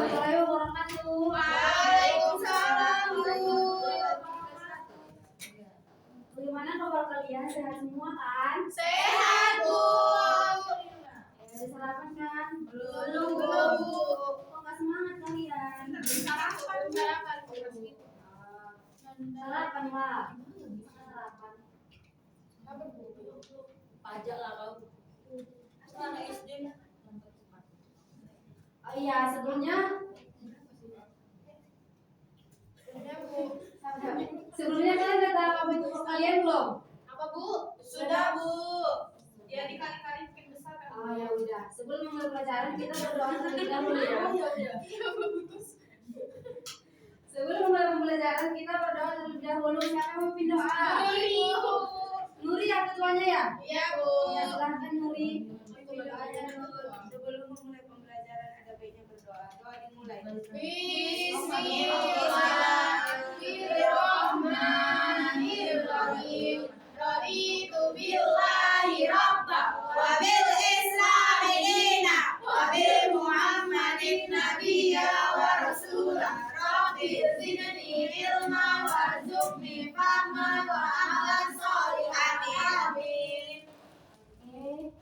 warahmatullahi wabarakatuh. Waalaikumsalam, Bu. Bagaimana kabar kalian? Sehat semua kan? Sehat, Bu. Ada sarapan kan? Belum, Bu. Kok nggak semangat kalian? Sarapan. Sarapan lah. Sarapan. Apa, Bu? Pajak lah kau. Anak SD. Oh iya, sebelumnya kalian udah tahu apa itu kalian belum? Apa, Bu? Sudah, Bu. Ya dikali-kali makin besar kan. Oh ya udah. Sebelum memulai pelajaran kita berdoa terlebih dahulu ya. Iya, bagus. Sebelum memulai pembelajaran kita berdoa terlebih dahulu. Siapa yang mau pindah doa? Nuri ya ketuanya ya? Iya, Bu. Ya silahkan Nuri. Berdoa aja dulu. Sebelum memulai pembelajaran ada baiknya berdoa. Doa dimulai. Bismillahirrahmanirrahim. Raditu billahi rabba wa bil islami dina wa bil muhammadin nabiyya wa rasulah. Rabbi zidni ilma warzuqni fahma wa amalan sholihan. Amin. Oke.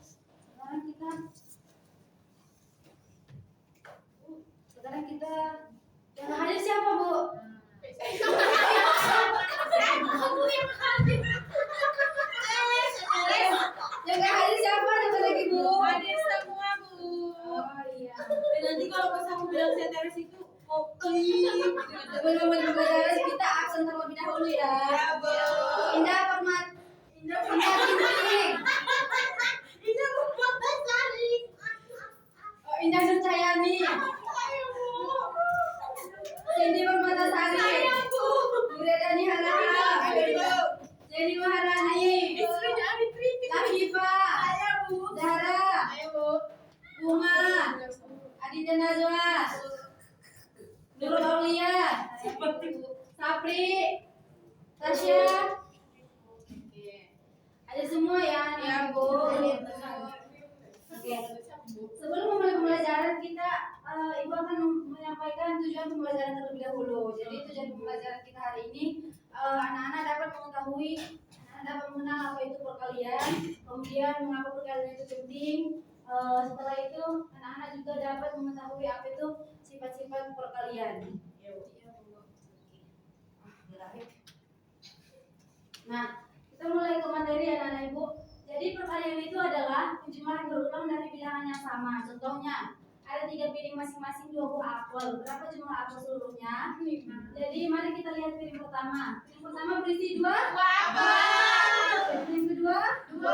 Sekarang kita yang hadir siapa, Bu? Kamu yang hadir. Yang gak hadir siapa? Coba lagi, Bu. Hadir semua, Bu. Oh iya. Nanti kalau pas aku bilang saya teres itu Sebelum memulai pembelajaran kita absen terlebih dahulu ya. Ya, Bu. Indah Format. Indah Ginting. Ini buat cari. Oh, Indah Nurcayani. Ayo, Bu. Cindy Permatasari. Saya, Bu. Nuredani Harahap. Ayo, Bu. Jenny Maharani. Istrinya Abi Kritik. Lahifa. Saya, Bu. Zahra. Ayo, Bu. Bunga. Adinda Najwa. Nurul Aulia. Sapri. Tasya. Ada semua ya? Ya, Bu. Oke. Sebelum memulai pembelajaran kita, Ibu akan menyampaikan tujuan pembelajaran terlebih dahulu. Jadi tujuan pembelajaran kita hari ini, anak-anak dapat mengetahui, anak-anak dapat mengenal apa itu perkalian, kemudian mengapa perkalian itu penting. Setelah itu, anak-anak juga dapat mengetahui apa itu sifat-sifat perkalian. Nah, kita mulai ke materi ya anak-anak Ibu. Jadi perkalian itu adalah penjumlahan berulang dari bilangan yang sama. Contohnya, ada 3 piring masing-masing 2 buah apel. Berapa jumlah apel seluruhnya? 5. Jadi mari kita lihat piring pertama. Piring pertama berisi 2 Apel. Piring kedua 2.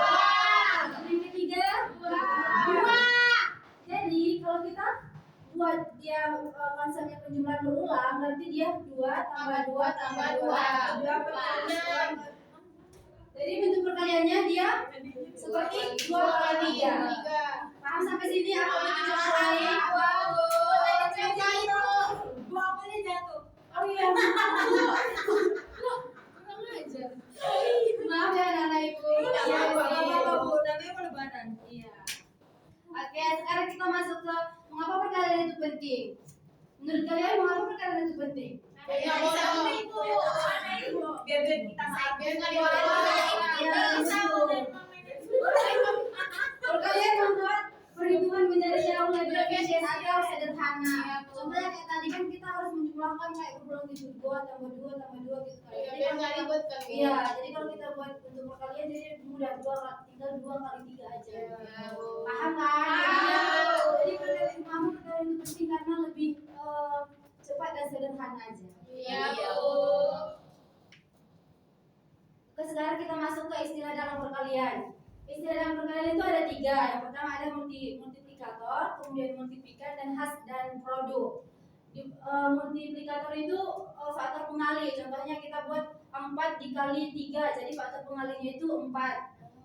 Piring ketiga 2. Jadi kalau kita buat dia konsepnya penjumlahan berulang, berarti dia 2 tambah 2 tambah 2. Jadi bentuk perkaliannya dia seperti 2 kali 3. Paham sampai sini apa itu contoh lain? Dua apelnya jatuh. Oh iya. Maaf ya anak-anak Ibu. Iya, Bu. namanya pelebaran. Iya. Oke, sekarang kita masuk ke mengapa perkalian itu penting. Menurut kalian mengapa perkalian itu penting? Ya, biar kita biar nggak Perkalian membuat perhitungan menjadi jauh lebih efisien atau sederhana. Contohnya kayak tadi kan kita harus menjumlahkan kayak berulang gitu 2 tambah 2 tambah 2 gitu kan. Jadi biar nggak ribet kan. iya, jadi kalau kita buat untuk perkalian jadi mudah tinggal 2 kali 3 aja. Paham kan? Jadi perkalian itu penting karena lebih cepat dan sederhana aja. Iya, Bu. Oke, sekarang kita masuk ke istilah dalam perkalian. Istilah dalam perkalian itu ada 3. Yang pertama ada multiplikator, kemudian multiplikan dan dan produk. Multiplikator itu faktor pengali. Contohnya kita buat 4 dikali 3, jadi faktor pengalinya itu 4.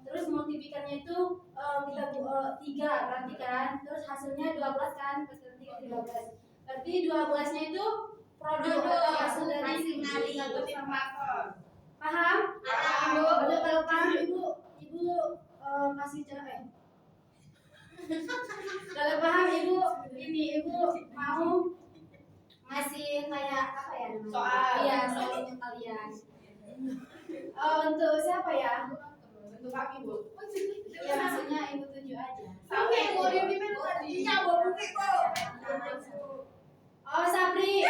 Terus multiplikannya itu kita 3, berarti kan. Terus hasilnya 12 kan, plus 3 13. Berarti 12-nya itu produk atau hasil dari multiplikator sama. Paham? Paham. Kalau paham Ibu kasih cara. Kalau paham Ibu mau ngasih kayak apa ya namanya? Soal. Iya, soalnya kalian. Untuk siapa ya? Bentuk kaki, Bu. Ya maksudnya ibu tunjuk aja. Oke, mau di mana tadi? Iya, mau bukti kok. Oh, Sabri.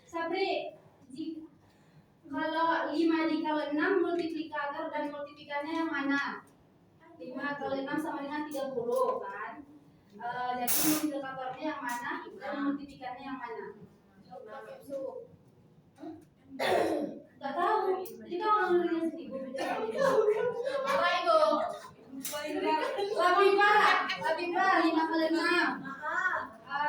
Sabri, kalau 5 dikali 6 multiplikator dan multiplikannya yang mana? 5 kali 6 sama dengan 30 kan? Jadi multiplikatornya yang mana dan multiplikannya yang mana? Gak tahu. Jadi kalau nulisnya seribu apa itu? Lapipa 5 kali 6.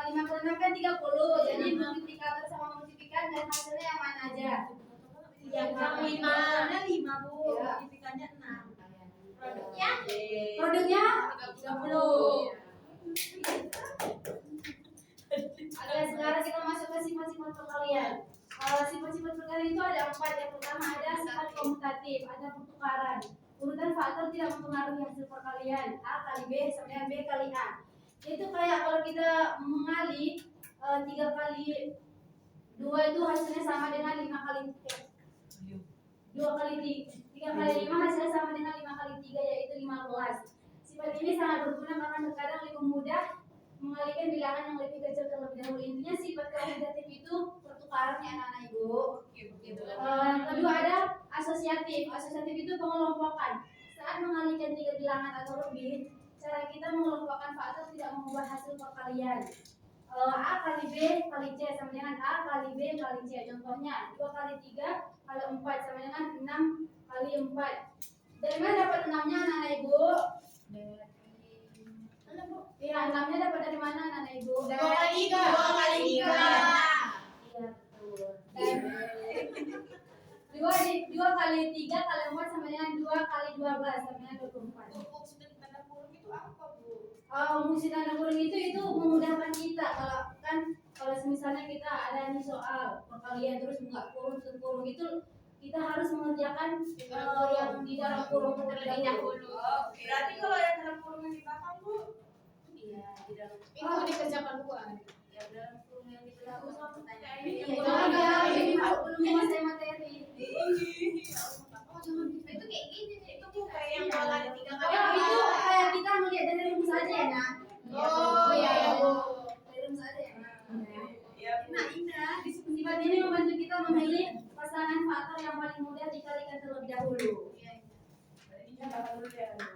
5 kali 6 kan 30. Jadi multiplikator sama multiplikan dan hasilnya yang mana aja? Yang 5 Bu, Iya. multiplikannya 6. Produknya 30. Oke, sekarang kita masuk ke sifat-sifat perkalian. Sifat-sifat perkalian itu ada 4. Yang pertama ada sifat komutatif, ada pertukaran. Urutan faktor tidak mempengaruhi hasil perkalian. A kali B sama dengan B kali A. Itu kayak kalau kita mengali 3 kali 2 itu hasilnya sama dengan 5 kali 2 kali 3 kali 5 hasilnya sama dengan 5 kali 3 yaitu 15. Sifat ini sangat berguna karena terkadang lebih mudah mengalihkan bilangan yang lebih kecil terlebih dahulu. Intinya sifat komutatif itu pertukaran ya anak-anak ibu. Kedua ada asosiatif. Asosiatif itu pengelompokan. Saat mengalihkan 3 bilangan atau lebih, cara kita mengelompokkan faktor tidak mengubah hasil perkalian. A kali B kali C sama dengan A kali B kali C. Contohnya 2 kali 3 kali 4 sama dengan 6 kali 4. Dari mana dapat 6-nya anak-anak ibu? Iya, 6-nya dapat dari mana anak-anak ibu? 2 kali 3. 2 kali 3. Iya, betul. 2 kali 3 kali 4 sama dengan 2 kali 12 sama dengan 24. Fungsi dari tanda kurung itu apa, Bu? Fungsi tanda kurung itu memudahkan kita kalau misalnya kita ada nih soal perkalian terus nggak kurung itu kita harus mengerjakan yang di dalam kurung terlebih dahulu. Berarti kalau yang dalam kurung yang di belakang, Bu? Iya, di dalam. Itu dikerjakan bukan? Ya dalam kurung yang di belakang. Iya, Iya, jangan ya, ini belum selesai materi. Itu kayak gini, itu Bu kayak yang bola 3 kali. Oh, itu kayak kita melihat dari rumus aja ya, Nak. Oh, iya, Bu. Dari rumus aja ya, Nak. Iya, Bu. Sifat ini membantu kita memilih pasangan faktor yang paling mudah dikalikan terlebih dahulu.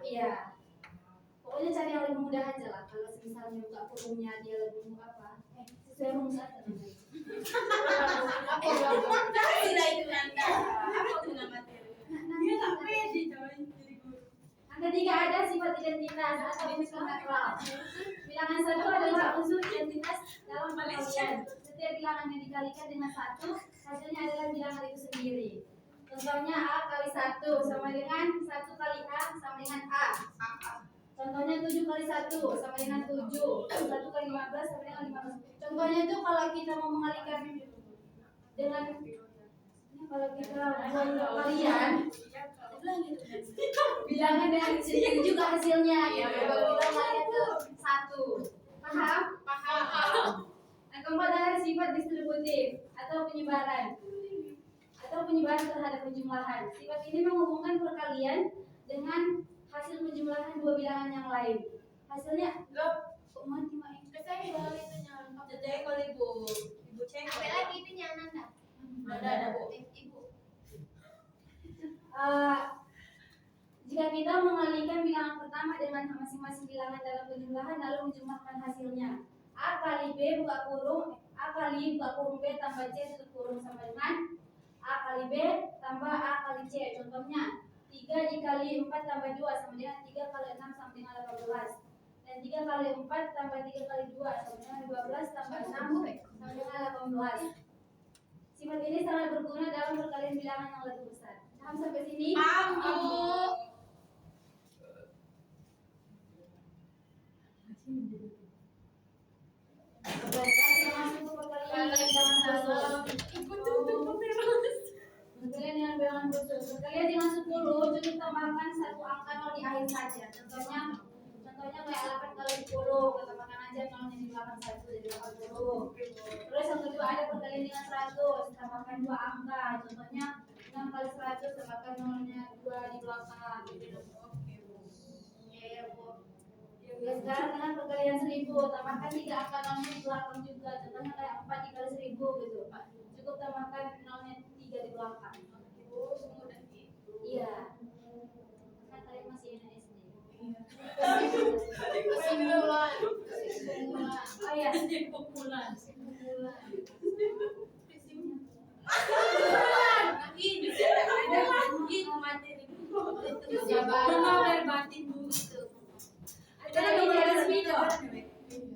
Iya. Pokoknya cari yang lebih mudah aja lah. Kalau misalnya buka kurungnya dia lebih mudah apa? Sesuai rumus aja. Sudah itu Nanda. Apa guna materi? Dia nggak pede coy jadi guru. Yang ketiga ada sifat identitas atau unsur netral. Bilangan satu adalah unsur identitas dalam perkalian. Setiap bilangan yang dikalikan dengan 1, hasilnya adalah bilangan itu sendiri. Contohnya A kali 1 sama dengan 1 kali A sama dengan A. Contohnya 7 kali 1 sama dengan 7. 1 kali 15 sama dengan 15. Contohnya itu kalau kita mau mengalihkan dengan kalau kita buat kalian bilangan dengan sendiri juga hasilnya gitu. Kalau kita mengalihkan ke 1. Paham? Paham. Yang keempat adalah sifat distributif atau penyebaran terhadap penjumlahan. Sifat ini menghubungkan perkalian dengan hasil penjumlahan 2 bilangan yang lain. Hasilnya kok mati Mak? Saya kalau itu nyala. Jadi kalau ibu cek. Apa lagi itu nyaman enggak? Ada Bu. Ibu. Jika kita mengalihkan bilangan pertama dengan masing-masing bilangan dalam penjumlahan lalu menjumlahkan hasilnya, A kali B buka kurung A kali buka kurung B tambah C tutup kurung sama dengan A kali B tambah A kali C. Contohnya 3 dikali 4 tambah 2 sama dengan 3 kali 6 sama dengan 18. Dan 3 kali 4 tambah 3 kali 2 sama dengan 12 tambah 6 sama dengan 18. Sifat ini sangat berguna dalam perkalian bilangan yang lebih besar. Paham sampai sini? Paham, Bu. Perkalian dengan bilangan khusus. Perkalian dengan 10 cukup tambahkan 1 angka 0 di akhir saja. Contohnya kayak 8 kali 10, kita tambahkan aja 0 di belakang 1 jadi 80. Terus dengan 100, tambahkan 2 angka. Contohnya 6 kali 100, tambahkan nolnya 2 di belakang. Iya, Bu. Ya, sekarang dengan perkalian 1000, tambahkan 3 angka nolnya di belakang juga. Contohnya kayak 4 dikali 1000 gitu. Cukup tambahkan nolnya 3 di belakang. Iya. Kan kalian masih anak SD. Kesimpulan. Oh iya. Kesimpulan. Gitu materi. Benar batin dulu itu. Ada nomor spidol.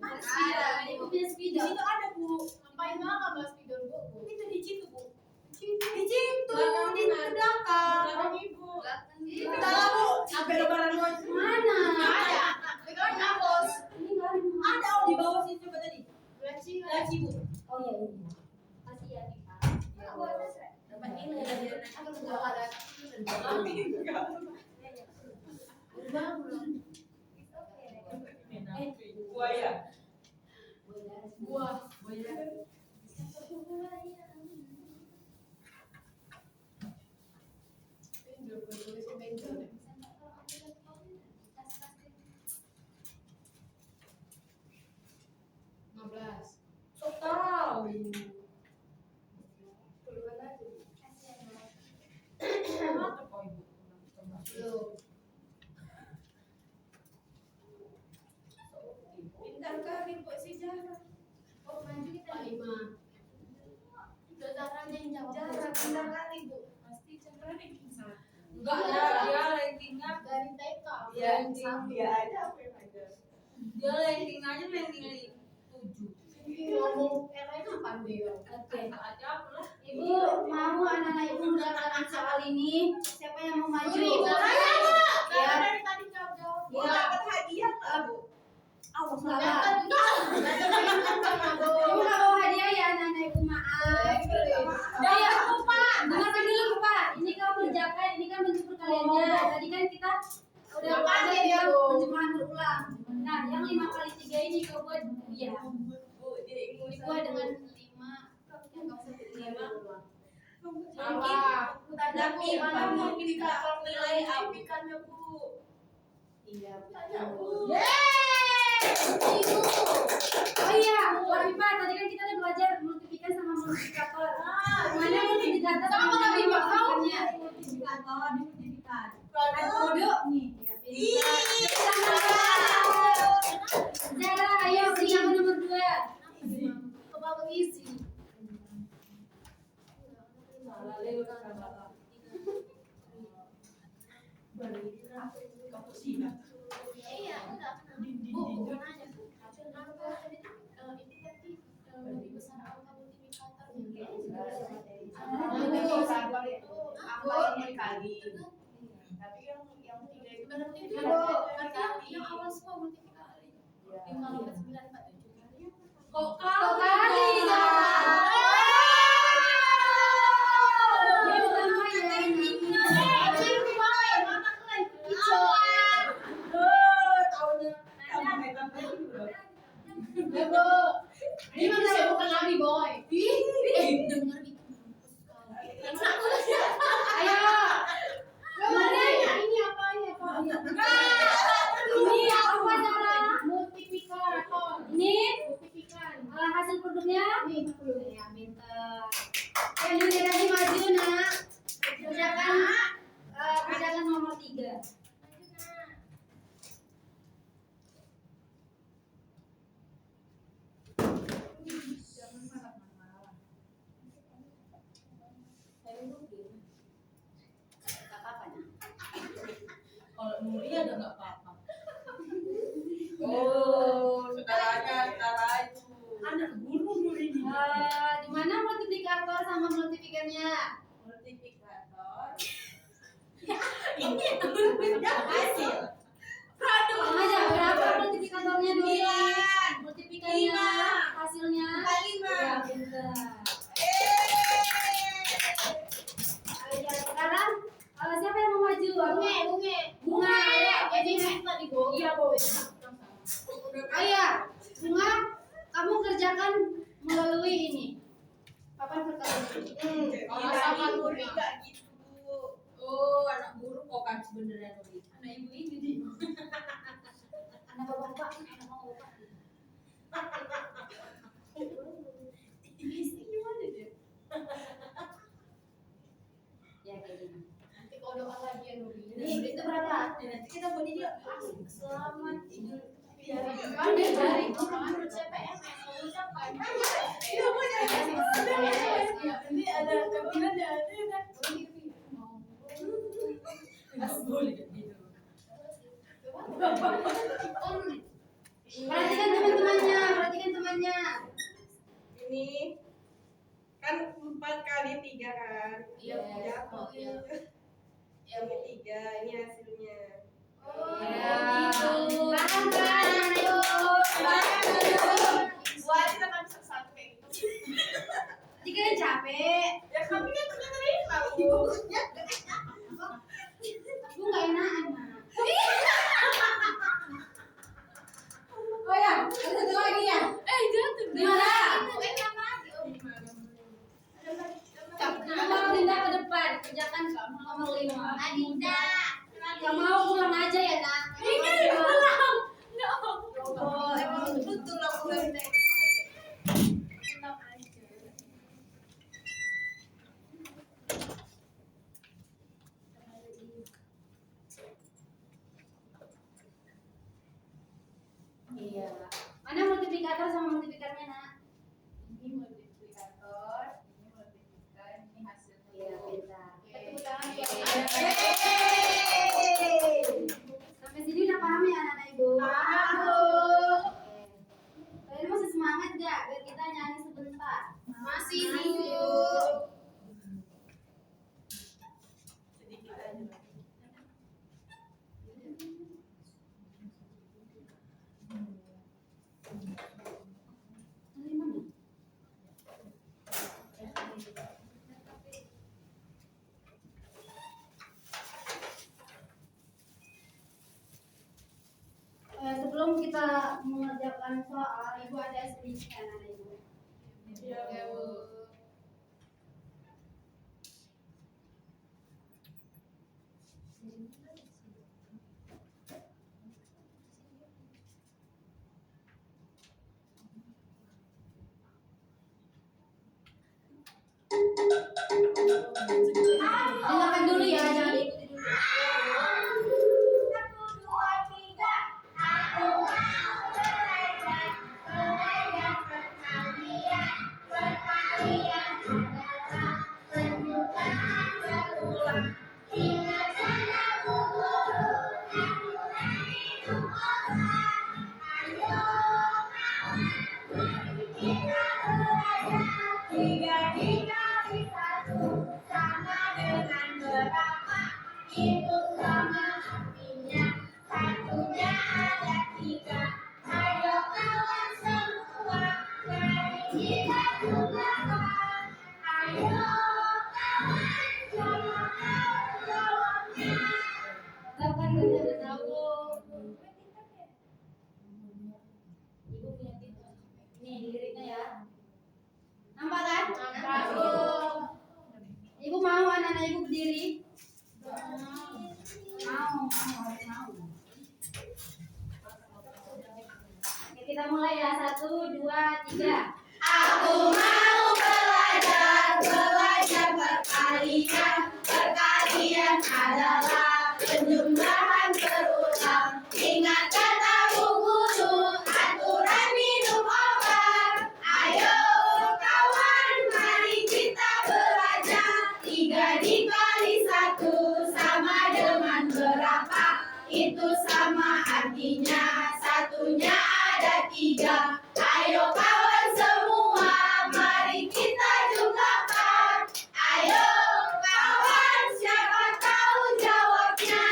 Ada, ibu punya spidol. Itu ada Bu. Ngapain banget bahas video Bu? Itu di situ Bu. Di situ, di belakang. Ibu. Dalam Bu, sampai lebaran Mana? ada. Lebaran hapus. Ini nggak ada. Ada oh, di bawah situ coba tadi. Laci. Laci Bu. Oh iya ini. Kasih ya Tika. Aku ada set. Dapat ini dari Aku juga ada. Buaya. Buah. Sok tahu. Kenapa kau Ibu? Pintar kali buat sejarah. Oh, maju kita. Sejarah pintar kali Bu. Pasti sejarah bisa. Enggak ya, dia rankingnya Dari TK. Dia ada apa yang ada? dia ranking aja ranking 7. Ngomong yang kapan dia? Oke. Ada apa lah? Ibu mau anak-anak ibu mendaftarkan soal ini? Siapa yang mau maju? Saya Ya. dari tadi jawab-jawab. Ya. Dapat hadiah nggak Bu? Awas salah. Ibu nggak bawa hadiah ya anak-anak ibu, maaf. Ya, Pak. Dengarkan dulu, Pak. Ini kamu kerjakan, ini kan bentuk perkaliannya. Tadi kan kita udah belajar ya, yang Bu. penjumlahan berulang. Nah, yang 5 kali 3 ini kau buat ya. Bu, jadi Dibuat dengan 5 yang kamu sebut 5. Tapi mana mau kita nilai apikannya Bu? Iya, tanya Bu. Oh iya, Pak, tadi kan kita udah belajar multiplikan sama multiplikator. Mana multiplikator sama multiplikannya? Produk nih. Ya, Zara, ayo yang nomor 2. Coba mengisi. Iya, enggak. Bu, mau nanya. Kenapa ini tadi lebih besar angka multiplikator? Sabar itu apa yang dikali? Tapi yang 3 itu Berarti yang awal semua multiplikasi. 5 8 9 4 7 kali. Kok Kok kali, Zara? Ya ditambah ya. Ini mana saya bukan lagi boy. Dengar itu. Ayo. Ini apa ini apa? Ini apa Zara? Multiplikator. Ini Multiplikan. hasil produknya. Nih, Ya, pinter. Yang udah tadi maju nak. Kerjakan nomor 3. kalau Nuri ada enggak apa-apa. Oh, saudara itu. Anak guru Nuri ini. Di mana multiplikator sama multiplikannya? Multiplikator. Ini yang hasil. Yang aja berapa multiplikatornya dulu? Sembilan. Multiplikannya 5. hasilnya? Kali 5. Ya, pinter. Ayo, sekarang siapa yang mau maju? Bunga. Iya, Bu. Ayo, Bunga, kamu kerjakan melalui ini. Kapan perkalian? Sama guru nggak gitu. Oh, anak guru kok kan sebenarnya Nuri. Anak ibu ini dia. Anak bapak, anak mama bapak. Gimana deh? Ya kayak gini. Nanti kalau doa lagi ya Nuri. Ini itu berapa? Nanti kita buat dia selamat tidur. Kan dari orang CPNS mengucapkan. Ini ada tabungan ya, ini kan. Mas boleh gitu. Perhatikan teman-temannya. Ini kan 4 kali 3 kan? Iya. Jatuh. Iya. Yang 3 ini hasilnya. Tahan, ayo. Buat kita kan satu kayak gitu. Jika kan capek, Ya kami kan ternyata ini tahu. aku nggak enakan Mak. Oh ya, ada satu lagi ya. Jatuh. Gimana? Capek. Kamu Dinda ke depan, kerjakan nomor 5. Dinda, nggak mau pulang aja ya nak. Oh, emang betul aku ganteng. Iya. Mana multiplikator sama multiplikarnya nak? Ini multiplikator, ini multiplikan, ini hasilnya. Iya, pintar. Oke. Tepuk tangan buat Sampai sini udah paham ya anak-anak ibu? Paham, Bu. Oke. Kalian masih semangat gak? Biar kita nyanyi sebentar. Masih Masih, Bu. Bu. Sedikit aja. Dari mana? Sebelum kita mengerjakan soal, ibu ada sedikit anak-anak ibu. Iya, Bu. Dengarkan dulu ya, jangan diikuti dulu. Itu sama artinya satunya ada 3. Ayo kawan semua mari kita jumlakan. Ayo kawan jawabnya. Kapan kita tahu? Ibu punya tips. Nih liriknya ya. Nampak kan? Nampak. Ibu mau anak-anak ibu berdiri? Mau. Oke, kita mulai ya. 1, 2, 3. Aku mau belajar perkalian. Perkalian adalah penjumlahan berulang. Ingat kata Bu Guru, aturan minum obat. Ayo kawan, mari kita belajar. 3 dikali 1 sama dengan berapa? Itu sama artinya satunya ada 3. Ayo kawan semua, mari kita jumlakan. Ayo kawan, siapa tahu jawabnya?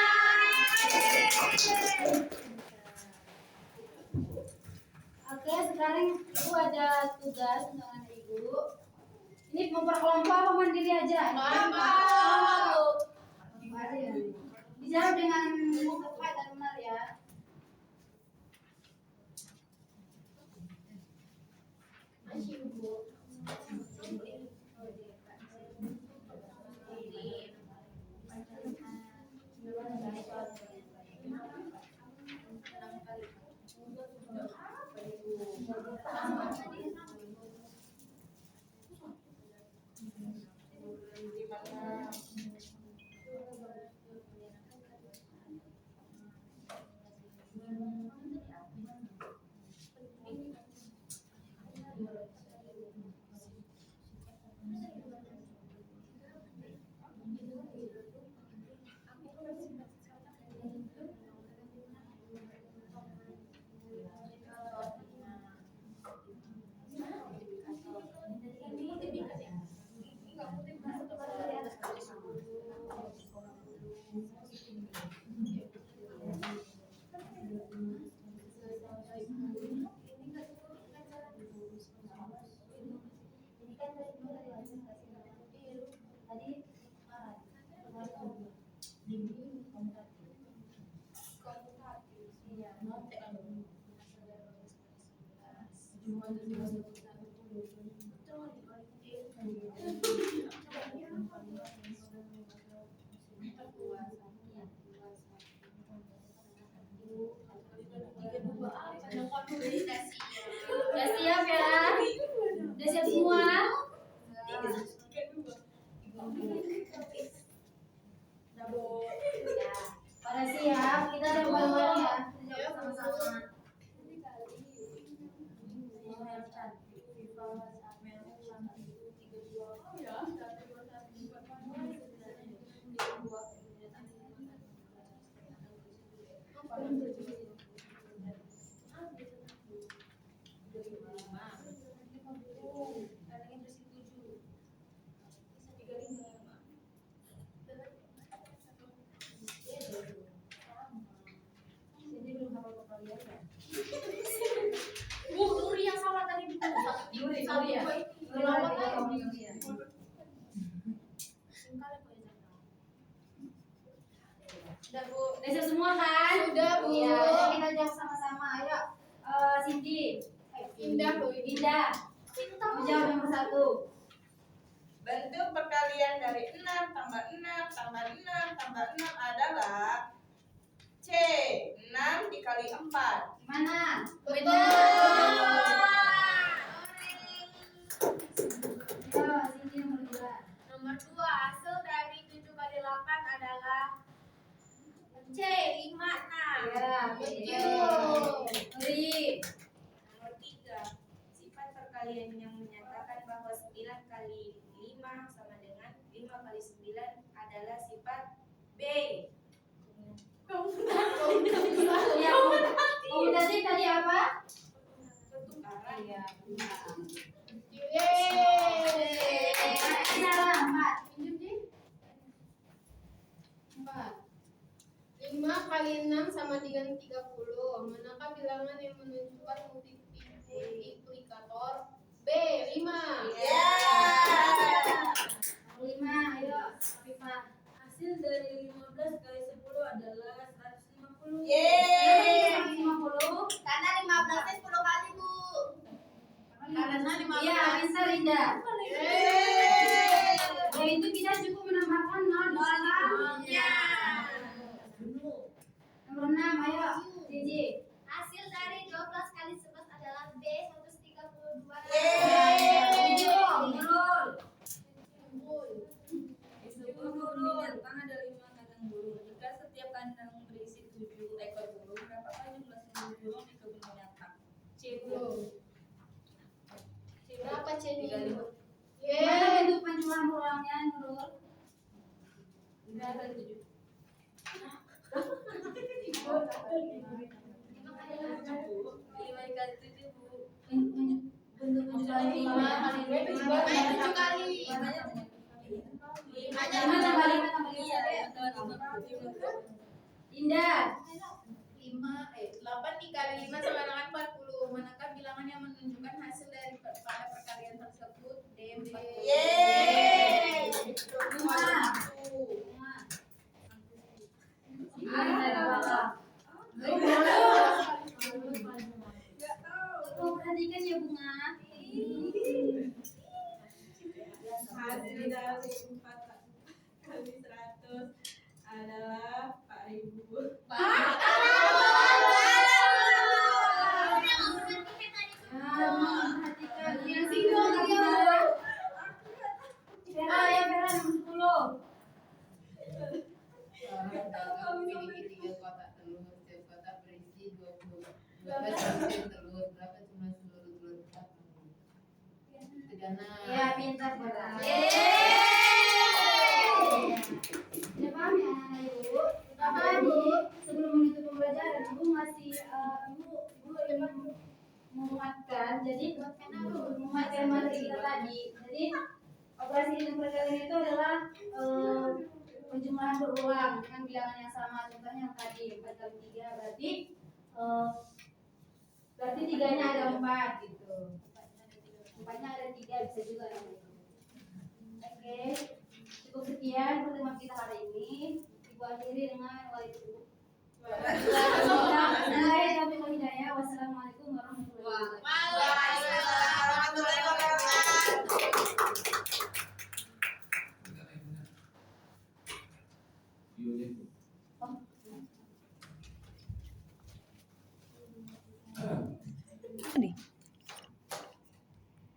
Oke, sekarang ibu ada tugas untuk anak ibu. Ini memperkelompok apa mandiri aja? Kelompok. Dijawab dengan tepat dan benar ya. Udah siap ya? Udah siap semua? Pada siap, kita ada ulang-ulang ya. Kita jawab sama-sama. Nuri yang salah tadi bukan. Nuri ya. Sudah Bu. Udah siap semua kan? Sudah, Bu. Iya, ayo kita jawab sama-sama. Ayo, Cindy. Indah, Bu. Indah. Jawab nomor 1. Bentuk perkalian dari 6 tambah 6 tambah 6 tambah 6 adalah C. 6 dikali 4. Gimana? Betul. Ayo, Cindy nomor 2. Nomor 2, hasil dari 7 kali 8 adalah C. 5. Iya, betul. Nuri. Nomor 3. Sifat perkalian yang menyatakan bahwa 9 kali 5 sama dengan 5 kali 9 adalah sifat B. Ya, kombinasi tadi apa? Pertukaran. Iya, Yeay. salah 4. 5 kali 6 sama dengan 30. Manakah bilangan yang menunjukkan multiplikator? B. 5. Ya. Nomor 5, ayo, Afifah. Hasil dari 15 kali 10 adalah 150. Yeay. 150. Karena 15-nya 10 kali, Bu. Karena 15. Iya, pintar Indah. Yeay. Ya itu kita cukup menambahkan 0. Iya. Nomor 6, ayo, Cici. Hasil dari 12 kali 11 adalah B. 132. Yeay. Nurul. Di sebuah binatang ada 5 kandang burung. Jika setiap kandang berisi 7 ekor burung, berapakah jumlah seluruh burung di kebun binatang? C. Berapa C-nya? Gimana bentuk penjumlahan burungnya, Nurul? 5 kali 7. Bentuk penjumlahan burungnya. 7 kali. Lima tambah 5 tambah 5. Indah. 8 dikali 5 sama dengan 40. Manakah bilangan yang menunjukkan hasil dari pada perkalian tersebut? D. Yeay. 5. Oh, perhatikan ya Bunga. Hasil dari 4 kali 100 adalah 4.000. Perhatikan yang single dia. Vera ya Vera nomor 10. Memiliki 3 kotak telur, setiap kotak berisi 12 butir telur. Berapa jumlah seluruh telur kotak? 36. Ya, pintar Vera. Sudah paham ya anak-anak Ibu? Tadi sebelum menutup pembelajaran Ibu masih Ibu ingin menguatkan, jadi menguatkan materi kita tadi. Jadi operasi hitung perkalian itu adalah penjumlahan berulang dengan bilangan yang sama. Contohnya yang tadi 4 kali 3 berarti 3-nya ada 4 gitu. 4-nya ada 3 bisa juga namanya. Oke, cukup sekian pertemuan kita hari ini. Ibu akhiri dengan waalaikumsalam.